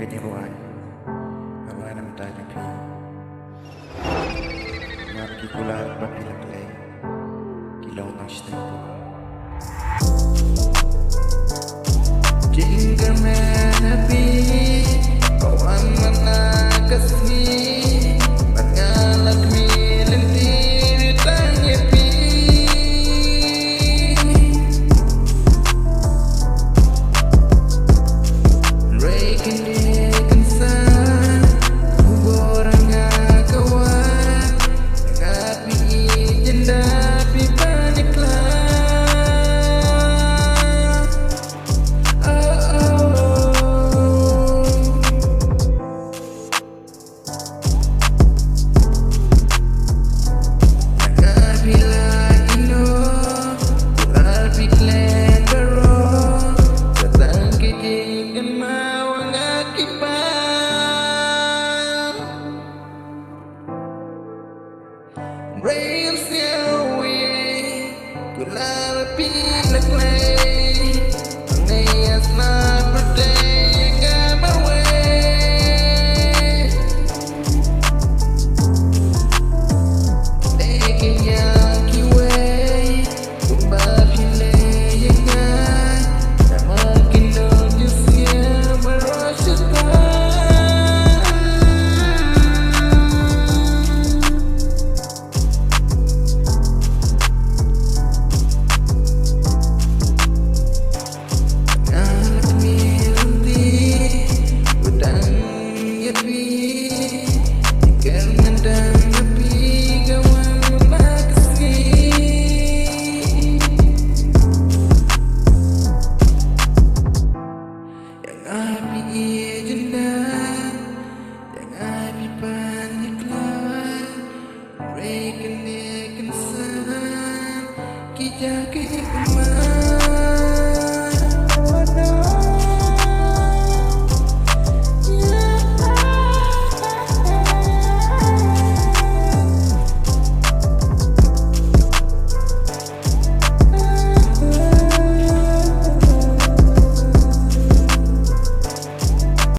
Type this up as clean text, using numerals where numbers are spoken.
cái jingrwai rwai nam ta ju phi mar ki kula ba phi la play ki law na stempo jinga man happy kawan mana kasni bangalak mi lentir tanya pi Rails away, kulal pilak lay, nayas na birthday come away. Taking yaki way, kumbapile yengai, namakin lo jusnya merosotkan. Kita